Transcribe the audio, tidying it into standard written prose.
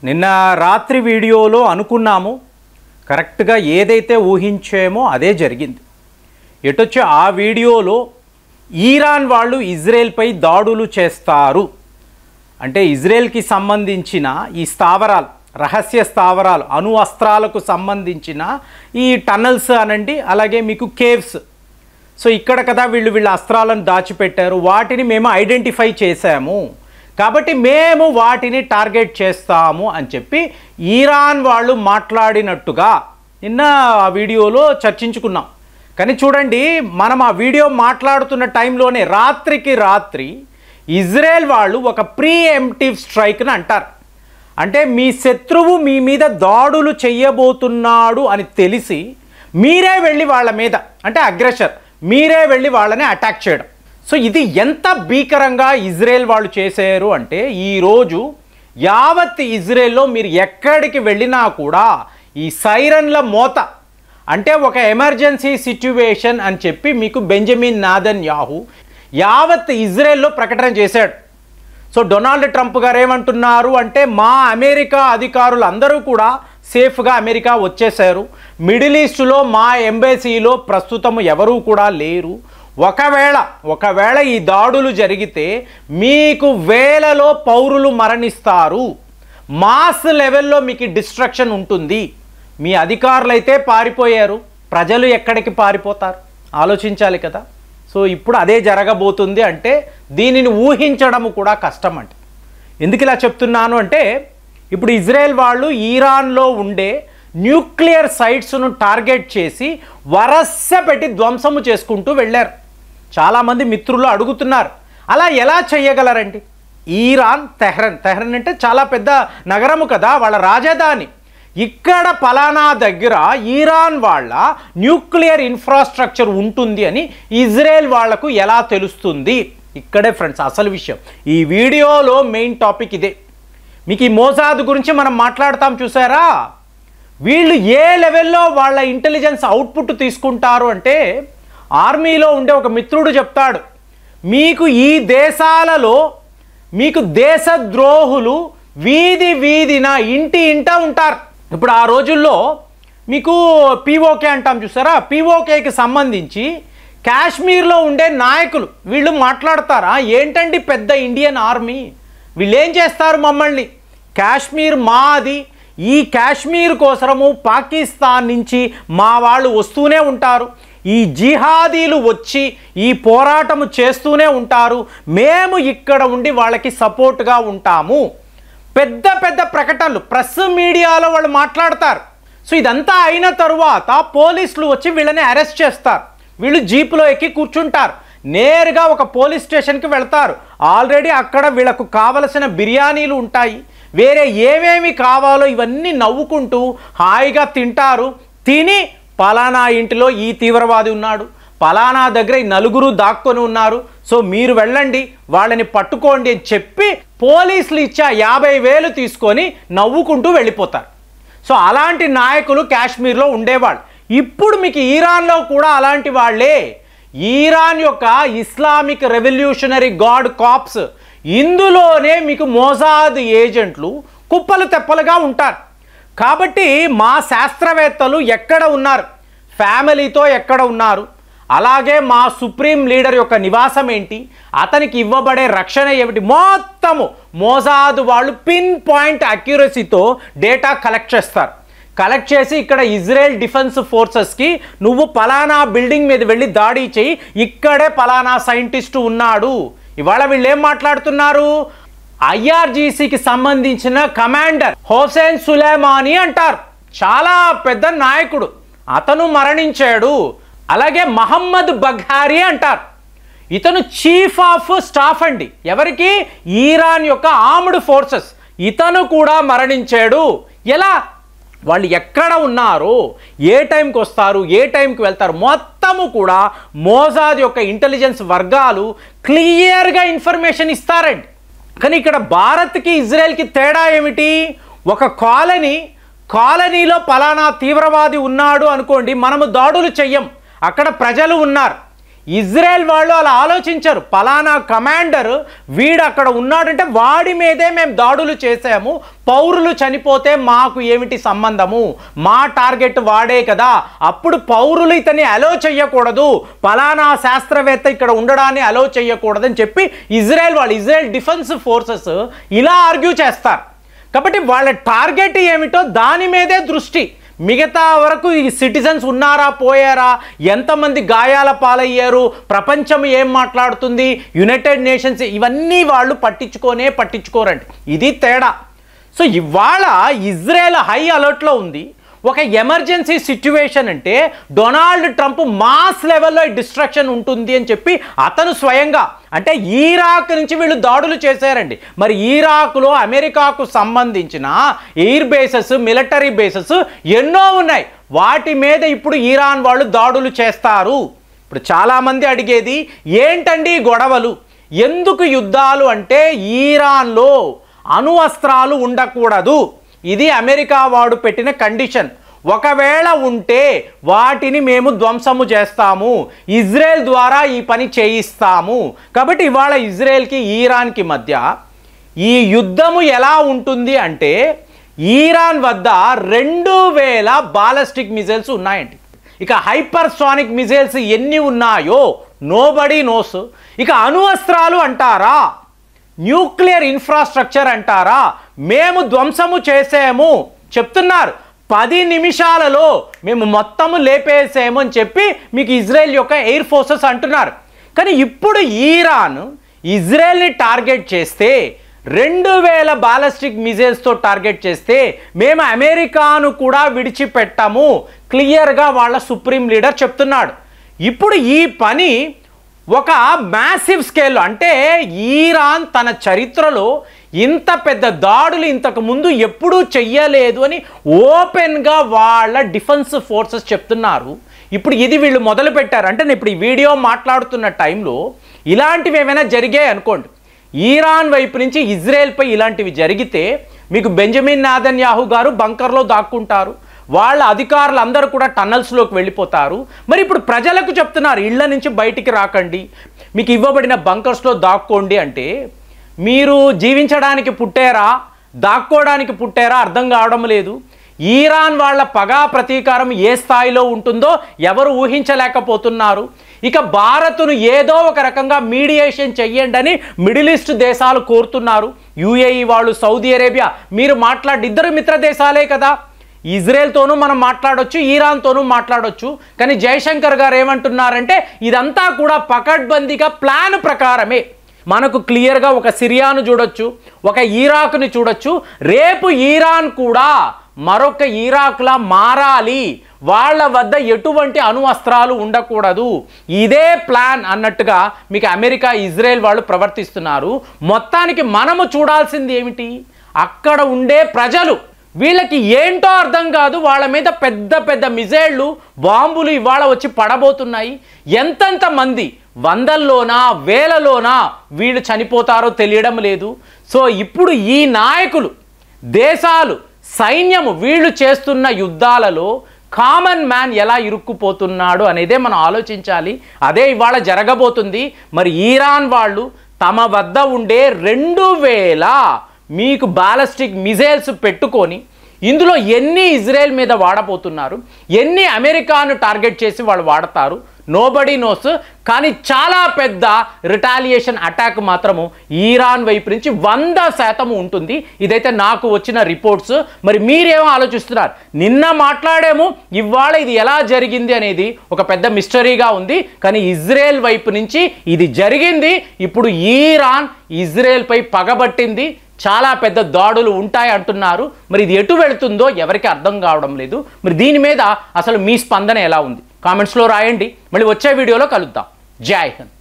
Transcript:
నిన్న రాత్రి వీడియోలో అనుకున్నాము, కరెక్ట్గా ఏదైతే ఊహించామో అదే జరిగింది. ఎటొచ్చి ఆ వీడియోలో ఇరాన్ వాళ్ళు ఇజ్రాయెల్పై దాడులు చేస్తారు అంటే ఇజ్రాయెల్కి సంబంధించిన ఈ స్థావరాలు, రహస్య స్థావరాలు, అణు అస్త్రాలకు సంబంధించిన ఈ టన్నల్స్ అనండి, అలాగే మీకు కేవ్స్. సో ఇక్కడ కదా వీళ్ళ అస్త్రాలను దాచిపెట్టారు, వాటిని మేము ఐడెంటిఫై చేశాము, కాబట్టి మేము వాటిని టార్గెట్ చేస్తాము అని చెప్పి ఇరాన్ వాళ్ళు మాట్లాడినట్టుగా నిన్న ఆ వీడియోలో చర్చించుకున్నాం. కానీ చూడండి, మనం ఆ వీడియో మాట్లాడుతున్న టైంలోనే రాత్రికి రాత్రి ఇజ్రాయెల్ వాళ్ళు ఒక ప్రీఎంప్టివ్ స్ట్రైక్ని అంటారు. అంటే మీ శత్రువు మీ మీద దాడులు చేయబోతున్నాడు అని తెలిసి మీరే వెళ్ళి వాళ్ళ మీద, అంటే అగ్రెసర్, మీరే వెళ్ళి వాళ్ళని అటాక్ చేయడం. సో ఇది ఎంత భీకరంగా ఇజ్రాయెల్ వాళ్ళు చేశారు అంటే, ఈరోజు యావత్ ఇజ్రాయెల్లో మీరు ఎక్కడికి వెళ్ళినా కూడా ఈ సైరన్ల మోత, అంటే ఒక ఎమర్జెన్సీ సిచ్యువేషన్ అని చెప్పి మీకు బెంజమిన్ నెతన్యాహు యావత్ ఇజ్రాయెల్లో ప్రకటన చేశాడు. సో డొనాల్డ్ ట్రంప్ గారు ఏమంటున్నారు అంటే, మా అమెరికా అధికారులు అందరూ కూడా సేఫ్గా అమెరికా వచ్చేశారు, మిడిల్ ఈస్ట్లో మా ఎంబసీలో ప్రస్తుతం ఎవరూ కూడా లేరు, ఒకవేళ ఈ దాడులు జరిగితే మీకు వేలలో పౌరులు మరణిస్తారు, మాస్ లెవెల్లో మీకు డిస్ట్రక్షన్ ఉంటుంది, మీ అధికారులు అయితే పారిపోయారు, ప్రజలు ఎక్కడికి పారిపోతారు ఆలోచించాలి కదా. సో ఇప్పుడు అదే జరగబోతుంది అంటే దీనిని ఊహించడం కూడా కష్టం. అంటే ఎందుకు ఇలా చెప్తున్నాను అంటే, ఇప్పుడు ఇజ్రాయెల్ వాళ్ళు ఇరాన్లో ఉండే న్యూక్లియర్ సైట్స్ను టార్గెట్ చేసి వరస పెట్టి ధ్వంసము చేసుకుంటూ వెళ్ళారు. చాలామంది మిత్రులు అడుగుతున్నారు, అలా ఎలా చేయగలరండి? ఇరాన్ తెహ్రాన్ అంటే చాలా పెద్ద నగరము కదా, వాళ్ళ రాజధాని. ఇక్కడ పలానా దగ్గర ఇరాన్ వాళ్ళ న్యూక్లియర్ ఇన్ఫ్రాస్ట్రక్చర్ ఉంటుంది అని ఇజ్రాయెల్ వాళ్లకు ఎలా తెలుస్తుంది? ఇక్కడే ఫ్రెండ్స్ అసలు విషయం. ఈ వీడియోలో మెయిన్ టాపిక్ ఇదే. మీకు ఈ మోసాద్ గురించి మనం మాట్లాడతాం చూసారా, వీళ్ళు ఏ లెవెల్లో వాళ్ళ ఇంటెలిజెన్స్ అవుట్పుట్ తీసుకుంటారు అంటే, ఆర్మీలో ఉండే ఒక మిత్రుడు చెప్తాడు, మీకు ఈ దేశాలలో మీకు దేశద్రోహులు వీధి వీధిన ఇంట ఉంటారు. ఇప్పుడు ఆ రోజుల్లో మీకు పీఓకే అంటాం చూసారా, పీఓకేకి సంబంధించి కాశ్మీర్లో ఉండే నాయకులు వీళ్ళు మాట్లాడతారా, ఏంటండి పెద్ద ఇండియన్ ఆర్మీ, వీళ్ళు ఏం చేస్తారు మమ్మల్ని, కాశ్మీర్ మాది, ఈ కాశ్మీర్ కోసము పాకిస్తాన్ నుంచి మా వాళ్ళు వస్తూనే ఉంటారు, ఈ జిహాదీలు వచ్చి ఈ పోరాటము చేస్తూనే ఉంటారు, మేము ఇక్కడ ఉండి వాళ్ళకి సపోర్ట్గా ఉంటాము. పెద్ద పెద్ద ప్రకటనలు ప్రెస్ మీడియాలో వాళ్ళు మాట్లాడతారు. సో ఇదంతా అయిన తరువాత పోలీసులు వచ్చి వీళ్ళని అరెస్ట్ చేస్తారు. వీళ్ళు జీపులో ఎక్కి కూర్చుంటారు, నేరుగా ఒక పోలీస్ స్టేషన్కి వెళ్తారు. ఆల్రెడీ అక్కడ వీళ్ళకు కావలసిన బిర్యానీలు ఉంటాయి, వేరే ఏమేమి కావాలో ఇవన్నీ నవ్వుకుంటూ హాయిగా తింటారు. తిని పలానా ఇంటిలో ఈ తీవ్రవాది ఉన్నాడు, పలానా దగ్గర ఈ నలుగురు దాక్కొని ఉన్నారు, సో మీరు వెళ్ళండి వాళ్ళని పట్టుకోండి అని చెప్పి పోలీసులు ఇచ్చే 50,000 తీసుకొని నవ్వుకుంటూ వెళ్ళిపోతారు. సో అలాంటి నాయకులు కాశ్మీర్లో ఉండేవాళ్ళు. ఇప్పుడు మీకు ఇరాన్లో కూడా అలాంటి వాళ్ళే. ఇరాన్ యొక్క ఇస్లామిక్ రెవల్యూషనరీ గార్డ్ కాప్స్, ఇందులోనే మీకు మోసాద్ ఏజెంట్లు కుప్పలు తెప్పలుగా ఉంటారు. కాబట్టి మా శాస్త్రవేత్తలు ఎక్కడ ఉన్నారు, ఫ్యామిలీతో ఎక్కడ ఉన్నారు, అలాగే మా సుప్రీం లీడర్ యొక్క నివాసం ఏంటి, అతనికి ఇవ్వబడే రక్షణ ఏమిటి, మొత్తము మోసాద్ వాళ్ళు పిన్ పాయింట్ అక్యురసీతో డేటా కలెక్ట్ చేస్తారు. కలెక్ట్ చేసి ఇక్కడ ఇజ్రాయెల్ డిఫెన్స్ ఫోర్సెస్కి నువ్వు పలానా బిల్డింగ్ మీద వెళ్ళి దాడి చేయి, ఇక్కడే పలానా సైంటిస్టు ఉన్నాడు. ఇవాళ వీళ్ళు ఏం మాట్లాడుతున్నారు, ఐఆర్జీసీకి సంబంధించిన కమాండర్ హోసెన్ సులేమానీ అంటారు, చాలా పెద్ద నాయకుడు, అతను మరణించాడు. అలాగే మహమ్మద్ బఘారీ అంటారు, ఇతను చీఫ్ ఆఫ్ స్టాఫ్ అండి, ఎవరికి, ఇరాన్ యొక్క ఆర్మ్డ్ ఫోర్సెస్, ఇతను కూడా మరణించాడు. ఎలా, వాళ్ళు ఎక్కడ ఉన్నారు, ఏ టైంకి వస్తారు, ఏ టైంకి వెళ్తారు, మొత్తము కూడా మోసాద్ యొక్క ఇంటెలిజెన్స్ వర్గాలు క్లియర్గా ఇన్ఫర్మేషన్ ఇస్తారండి. కానీ ఇక్కడ భారత్కి ఇజ్రాయెల్కి తేడా ఏమిటి, ఒక కాలనీలో పలానా తీవ్రవాది ఉన్నాడు అనుకోండి, మనము దాడులు చెయ్యం, అక్కడ ప్రజలు ఉన్నారు, ఇజ్రాయెల్ వాళ్ళు అలా ఆలోచించరు. పలానా కమాండర్ వీడు అక్కడ ఉన్నాడంటే వాడి మీదే మేము దాడులు చేసాము, పౌరులు చనిపోతే మాకు ఏమిటి సంబంధము, మా టార్గెట్ వాడే కదా, అప్పుడు పౌరులు ఇతన్ని అలో చెయ్యకూడదు, పలానా శాస్త్రవేత్త ఇక్కడ ఉండడాన్ని అలో చెయ్యకూడదని చెప్పి ఇజ్రాయెల్ డిఫెన్స్ ఫోర్సెస్ ఇలా ఆర్గ్యూ చేస్తారు. కాబట్టి వాళ్ళ టార్గెట్ ఏమిటో దాని మీదే దృష్టి. మిగతా వరకు ఈ సిటిజన్స్ ఉన్నారా పోయారా, ఎంతమంది గాయాల పాలయ్యారు, ప్రపంచం ఏం మాట్లాడుతుంది, యునైటెడ్ నేషన్స్, ఇవన్నీ వాళ్ళు పట్టించుకోరండి. ఇది తేడా. సో ఇవాళ ఇజ్రాయెల్ హై అలర్ట్లో ఉంది. ఒక ఎమర్జెన్సీ సిచ్యువేషన్ అంటే డొనాల్డ్ ట్రంప్ మాస్ లెవెల్లో డిస్ట్రక్షన్ ఉంటుంది అని చెప్పి అతను స్వయంగా, అంటే ఇరాక్ నుంచి వీళ్ళు దాడులు చేశారండి. మరి ఇరాక్లో అమెరికాకు సంబంధించిన ఎయిర్ బేసెస్, మిలిటరీ బేసెస్ ఎన్నో ఉన్నాయి. వాటి మీద ఇప్పుడు ఇరాన్ వాళ్ళు దాడులు చేస్తారు. ఇప్పుడు చాలామంది అడిగేది ఏంటండి గొడవలు, ఎందుకు యుద్ధాలు అంటే ఇరాన్లో అణు అస్త్రాలు ఉండకూడదు. ఇది అమెరికా వాడు పెట్టిన కండిషన్. ఒకవేళ ఉంటే వాటిని మేము ధ్వంసము చేస్తాము, ఇజ్రాయెల్ ద్వారా ఈ పని చేయిస్తాము. కాబట్టి ఇవాళ ఇజ్రాయెల్కి ఇరాన్కి మధ్య ఈ యుద్ధము ఎలా ఉంటుంది అంటే ఇరాన్ వద్ద 2000 బాలిస్టిక్ మిజైల్స్ ఉన్నాయండి. ఇక హైపర్సోనిక్ మిజైల్స్ ఎన్ని ఉన్నాయో నోబడీ నోస్. ఇక అణు అస్త్రాలు అంటారా, న్యూక్లియర్ ఇన్ఫ్రాస్ట్రక్చర్ అంటారా, మేము ధ్వంసము చేసాము చెప్తున్నారు. 10 నిమిషాలలో మేము మొత్తము లేపేసాము అని చెప్పి మీకు ఇజ్రాయెల్ యొక్క ఎయిర్ ఫోర్సెస్ అంటున్నారు. కానీ ఇప్పుడు ఇరాన్ ఇజ్రాయెల్ని టార్గెట్ చేస్తే 2000 బాలిస్టిక్ మిజైల్స్తో టార్గెట్ చేస్తే మేము అమెరికాను కూడా విడిచిపెట్టాము, క్లియర్గా వాళ్ళ సుప్రీం లీడర్ చెప్తున్నాడు. ఇప్పుడు ఈ పని ఒక మ్యాసివ్ స్కేల్లో, అంటే ఇరాన్ తన చరిత్రలో ఇంత పెద్ద దాడులు ఇంతకు ముందు ఎప్పుడూ చెయ్యలేదు అని ఓపెన్గా వాళ్ళ డిఫెన్స్ ఫోర్సెస్ చెప్తున్నారు. ఇప్పుడు ఇది వీళ్ళు మొదలు పెట్టారు. అంటే నేను ఇప్పుడు ఈ వీడియో మాట్లాడుతున్న టైంలో ఇలాంటివి ఏమైనా జరిగాయి అనుకోండి, ఇరాన్ వైపు నుంచి ఇజ్రాయెల్పై ఇలాంటివి జరిగితే మీకు బెంజమిన్ నెతన్యాహు గారు బంకర్లో దాక్కుంటారు, వాళ్ళ అధికారులు అందరూ కూడా టన్నల్స్లోకి వెళ్ళిపోతారు. మరి ఇప్పుడు ప్రజలకు చెప్తున్నారు ఇళ్ల నుంచి బయటికి రాకండి, మీకు ఇవ్వబడిన బంకర్స్లో దాక్కోండి. అంటే మీరు జీవించడానికి పుట్టారా, దాక్కోవడానికి పుట్టారా అర్థం కావడం లేదు. ఇరాన్ వాళ్ళ పగా ప్రతీకారం ఏ స్థాయిలో ఉంటుందో ఎవరు ఊహించలేకపోతున్నారు. ఇక భారత్ను ఏదో ఒక రకంగా మీడియేషన్ చెయ్యండి అని మిడిల్ ఈస్ట్ దేశాలు కోరుతున్నారు. యుఏఈ వాళ్ళు, సౌదీ అరేబియా, మీరు ఇద్దరు మిత్ర దేశాలే కదా, ఇజ్రాయెల్తోనూ మనం మాట్లాడొచ్చు, ఇరాన్తోనూ మాట్లాడొచ్చు. కానీ జయశంకర్ గారు ఏమంటున్నారంటే ఇదంతా కూడా పకడ్బందీగా ప్లాన్ ప్రకారమే. మనకు క్లియర్గా ఒక సిరియాను చూడొచ్చు, ఒక ఇరాక్ని చూడొచ్చు, రేపు ఇరాన్ కూడా మరొక ఇరాక్లా మారాలి, వాళ్ళ వద్ద ఎటువంటి అణు అస్త్రాలు ఉండకూడదు, ఇదే ప్లాన్ అన్నట్టుగా మీకు అమెరికా, ఇజ్రాయెల్ వాళ్ళు ప్రవర్తిస్తున్నారు. మొత్తానికి మనము చూడాల్సింది ఏమిటి, అక్కడ ఉండే ప్రజలు, వీళ్ళకి ఏంటో అర్థం కాదు, వాళ్ళ మీద పెద్ద పెద్ద మిజైళ్ళు, బాంబులు ఇవాళ వచ్చి పడబోతున్నాయి. ఎంతెంత మంది, వందల్లోనా వేలలోనా వీళ్ళు చనిపోతారో తెలియడం లేదు. సో ఇప్పుడు ఈ నాయకులు, దేశాలు, సైన్యము వీళ్ళు చేస్తున్న యుద్ధాలలో కామన్ మ్యాన్ ఎలా ఇరుక్కుపోతున్నాడు అనేదే మనం ఆలోచించాలి. అదే ఇవాళ జరగబోతుంది. మరి ఇరాన్ వాళ్ళు తమ వద్ద ఉండే 2000 మీకు బాలిస్టిక్ మిజైల్స్ పెట్టుకొని ఇందులో ఎన్ని ఇజ్రాయెల్ మీద వాడబోతున్నారు, ఎన్ని అమెరికాను టార్గెట్ చేసి వాళ్ళు వాడతారు, నోబడీ నోస్. కానీ చాలా పెద్ద రిటాలియేషన్ అటాక్ మాత్రము ఇరాన్ వైపు నుంచి 100% ఉంటుంది. ఇదైతే నాకు వచ్చిన రిపోర్ట్స్. మరి మీరేమో ఆలోచిస్తున్నారు, నిన్న మాట్లాడేమో, ఇవాళ ఇది ఎలా జరిగింది అనేది ఒక పెద్ద మిస్టరీగా ఉంది. కానీ ఇజ్రాయెల్ వైపు నుంచి ఇది జరిగింది. ఇప్పుడు ఇరాన్ ఇజ్రాయెల్పై పగబట్టింది, చాలా పెద్ద దాడులు ఉంటాయి అంటున్నారు. మరి ఇది ఎటు వెళుతుందో ఎవరికి అర్థం కావడం లేదు. మరి దీని మీద అసలు మీ స్పందన ఎలా ఉంది కామెంట్స్లో రాయండి. మళ్ళీ వచ్చే వీడియోలో కలుద్దాం. జై హింద్.